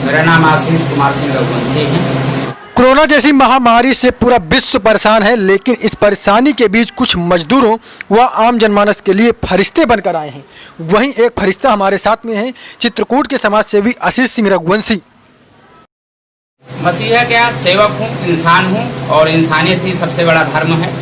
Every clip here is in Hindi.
मेरा नाम आशीष कुमार सिंह रघुवंशी है। कोरोना जैसी महामारी से पूरा विश्व परेशान है, लेकिन इस परेशानी के बीच कुछ मजदूरों व आम जनमानस के लिए फरिश्ते बनकर आए हैं। वहीं एक फरिश्ता हमारे साथ में है, चित्रकूट के समाज सेवी आशीष सिंह रघुवंशी। मसीहा क्या, सेवक हूँ, इंसान हूँ और इंसानियत ही सबसे बड़ा धर्म है।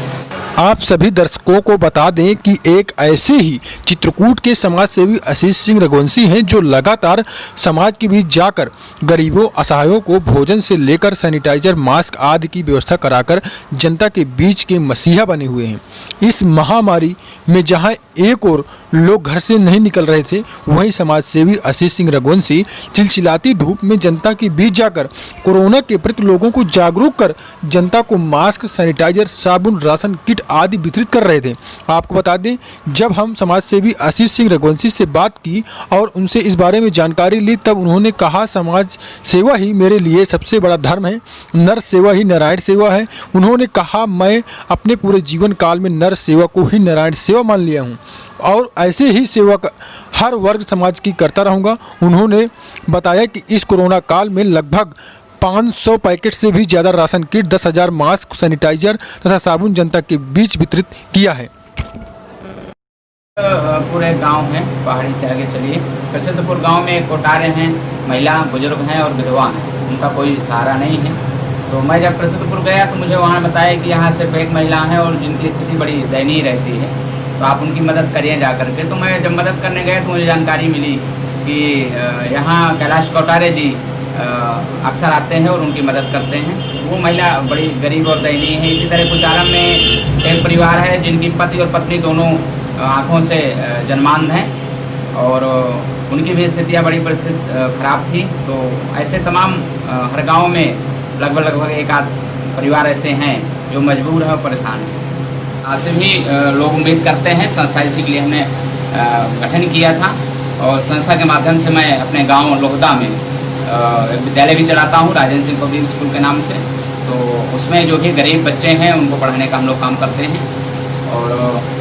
आप सभी दर्शकों को बता दें कि एक ऐसे ही चित्रकूट के समाज सेवी आशीष सिंह रघुवंशी हैं जो लगातार समाज के बीच जाकर गरीबों, असहायों को भोजन से लेकर सैनिटाइजर, मास्क आदि की व्यवस्था कराकर जनता के बीच के मसीहा बने हुए हैं। इस महामारी में जहां एक और लोग घर से नहीं निकल रहे थे, वहीं समाज सेवी आशीष सिंह रघुवंशी चिलचिलाती धूप में जनता के बीच जाकर कोरोना के प्रति लोगों को जागरूक कर जनता को मास्क, सैनिटाइजर, साबुन, राशन किट आदि वितरित कर रहे थे। आपको बता दें, जब हम समाज सेवी आशीष सिंह रघुवंशी से बात की और उनसे इस बारे में जानकारी ली, तब उन्होंने कहा, समाज सेवा ही मेरे लिए सबसे बड़ा धर्म है, नर सेवा ही नारायण सेवा है। उन्होंने कहा, मैं अपने पूरे जीवन काल में नर सेवा को ही नारायण सेवा मान लिया हूँ और ऐसे ही सेवा हर वर्ग समाज की करता रहूँगा। उन्होंने बताया कि इस कोरोना काल में लगभग 500 पैकेट से भी ज़्यादा राशन किट, 10,000 मास्क, सैनिटाइजर तथा साबुन जनता के बीच वितरित किया है। पूरे गांव हैं, पहाड़ी से आगे चलिए, प्रसिद्धपुर गांव में कोटारे हैं, महिला, बुजुर्ग हैं और विधवा हैं, उनका कोई सहारा नहीं है। तो मैं जब प्रसिद्धपुर गया तो मुझे वहाँ बताया कि यहाँ सिर्फ एक महिला है और जिनकी स्थिति बड़ी दयनीय रहती है, तो आप उनकी मदद करिए जा करके। तो मैं जब मदद करने गया तो मुझे जानकारी मिली कि यहाँ कैलाश कोटारे जी अक्सर आते हैं और उनकी मदद करते हैं। वो महिला बड़ी गरीब और दयनीय है। इसी तरह कुचालम में एक परिवार है जिनकी पति और पत्नी दोनों आँखों से जन्मांध हैं और उनकी भी स्थितियाँ बड़ी खराब थी। तो ऐसे तमाम हर गांव में लगभग एक आध परिवार ऐसे हैं जो मजबूर हैं और परेशान हैं। आज से भी लोग उम्मीद करते हैं। संस्था इसी के लिए हमने गठन किया था और संस्था के माध्यम से मैं अपने गांव लोहदा में एक विद्यालय भी चलाता हूं, राजेंद्र सिंह पब्लिक स्कूल के नाम से। तो उसमें जो भी गरीब बच्चे हैं उनको पढ़ाने का हम लोग काम करते हैं और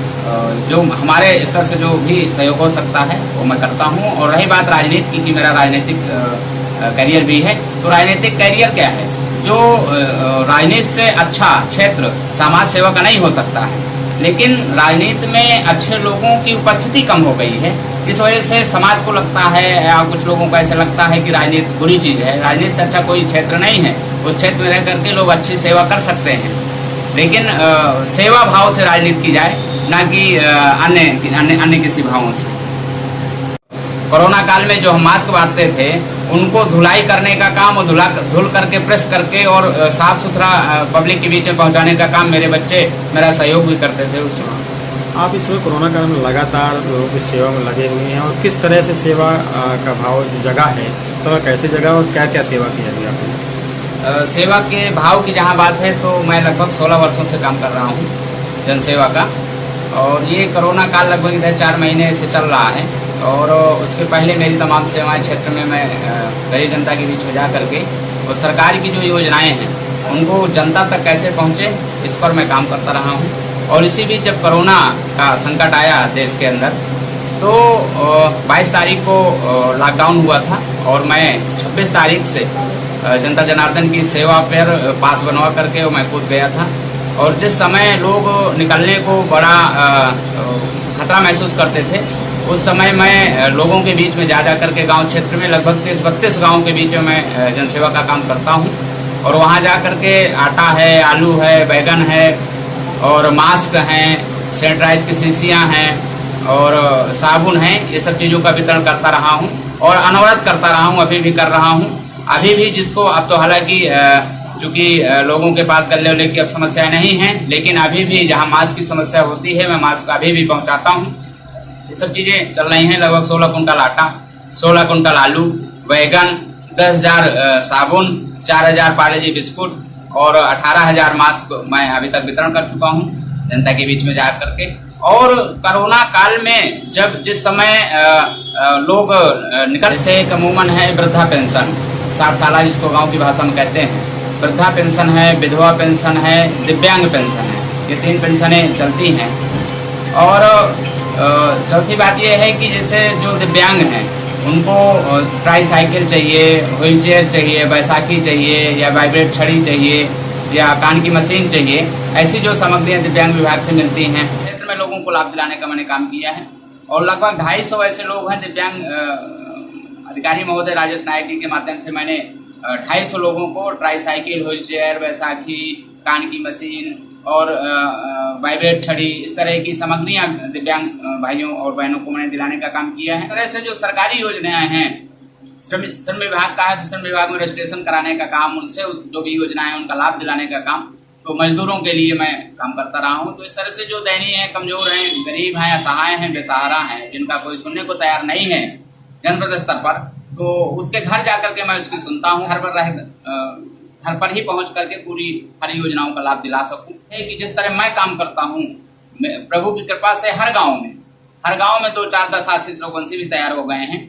जो हमारे स्तर से जो भी सहयोग हो सकता है वो मैं करता हूं। और रही बात राजनीति की कि मेरा राजनीतिक करियर भी है, तो राजनीतिक करियर क्या है, जो राजनीति से अच्छा क्षेत्र समाज सेवा का नहीं हो सकता है, लेकिन राजनीति में अच्छे लोगों की उपस्थिति कम हो गई है। इस वजह से समाज को लगता है या कुछ लोगों को ऐसा लगता है कि राजनीति बुरी चीज़ है, राजनीति से अच्छा कोई क्षेत्र नहीं है, उस क्षेत्र में रह करके लोग अच्छी सेवा कर सकते हैं। लेकिन सेवा भाव से राजनीति की जाए, ना कि अन्य किसी भावों से। कोरोना काल में जो हम मास्क बांटते थे उनको धुलाई करने का काम और धुल करके प्रेस करके और साफ सुथरा पब्लिक के बीच में पहुंचाने का काम मेरे बच्चे मेरा सहयोग भी करते थे उस समय। आप इस समय कोरोना काल में लगातार लोगों की सेवा में लगे हुए हैं और किस तरह से सेवा का भाव जो जगह है, तो कैसे जगह और क्या क्या सेवा की जाती है आपने? सेवा के भाव की जहाँ बात है तो मैं लगभग 16 वर्षों से काम कर रहा हूँ जनसेवा का, और ये कोरोना काल लगभग इधर 4 महीने से चल रहा है। और उसके पहले मेरी तमाम सेवाएं क्षेत्र में मैं गरीब जनता के बीच में जा करके और सरकार की जो योजनाएं हैं उनको जनता तक कैसे पहुंचे, इस पर मैं काम करता रहा हूं। और इसी बीच जब कोरोना का संकट आया देश के अंदर, तो 22 तारीख को लॉकडाउन हुआ था और मैं 26 तारीख से जनता जनार्दन की सेवा पर पास बनवा करके मैं कूद गया था। और जिस समय लोग निकलने को बड़ा खतरा महसूस करते थे, उस समय मैं लोगों के बीच में जा करके गांव क्षेत्र में लगभग 30-32 गाँव के बीच में मैं जनसेवा का काम करता हूं। और वहां जा करके आटा है, आलू है, बैगन है और मास्क हैं, सैनिटाइज की शीशियाँ हैं और साबुन हैं, ये सब चीज़ों का वितरण करता रहा हूं और अनवरत करता रहा हूं, अभी भी कर रहा हूं। अभी भी जिसको, अब तो हालांकि चूँकि लोगों के पास गले वले की अब समस्या नहीं है, लेकिन अभी भी जहाँ मास्क की समस्या होती है मैं मास्क अभी भी पहुँचाता हूँ। ये सब चीज़ें चल रही हैं। लगभग 16 कुंटल आटा, 16 कुंटल आलू, बैगन, 10,000 साबुन, 4,000 पार्ले-जी बिस्कुट और 18,000 मास्क मैं अभी तक वितरण कर चुका हूं जनता के बीच में जा करके। और कोरोना काल में जब जिस समय लोग निकल से एक अमूमन है वृद्धा पेंशन, 60 साल जिसको गाँव की भाषा में कहते हैं, वृद्धा पेंशन है, विधवा पेंशन है, दिव्यांग पेंशन है, ये 3 पेंशनें चलती हैं। और चौथी बात यह है कि जैसे जो दिव्यांग हैं उनको ट्राई साइकिल चाहिए, व्हील चेयर चाहिए, बैसाखी चाहिए या वाइब्रेट छड़ी चाहिए या कान की मशीन चाहिए, ऐसी जो सामग्रियाँ दिव्यांग विभाग से मिलती हैं, क्षेत्र में लोगों को लाभ दिलाने का मैंने काम किया है। और लगभग 250 ऐसे लोग हैं दिव्यांग अधिकारी महोदय राजेश नायक जी के माध्यम से मैंने 250 लोगों को ट्राई साइकिल, व्हील चेयर, बैसाखी, कान की मशीन और वाइब्रेट छड़ी, इस तरह की सामग्रियां दिव्यांग भाइयों और बहनों को मैंने दिलाने का काम किया है। इस तरह से जो सरकारी योजनाएं हैं, श्रम विभाग का है तो श्रम विभाग में रजिस्ट्रेशन कराने का काम, उनसे जो भी योजनाएं हैं उनका लाभ दिलाने का काम, तो मजदूरों के लिए मैं काम करता रहा हूं। तो इस तरह से जो दयनीय हैं, कमजोर हैं, गरीब हैं, असहाय हैं, बेसहारा हैं, जिनका कोई सुनने को तैयार नहीं है जनपद स्तर पर, तो उसके घर जाकर के मैं उसकी सुनता हूँ। घर पर ही पहुंच करके पूरी हर योजनाओं का लाभ दिला सकूं। कि जिस तरह मैं काम करता हूँ, प्रभु की कृपा से हर गांव में 2, 4, 10 आशीष रघुवंशी भी तैयार हो गए हैं।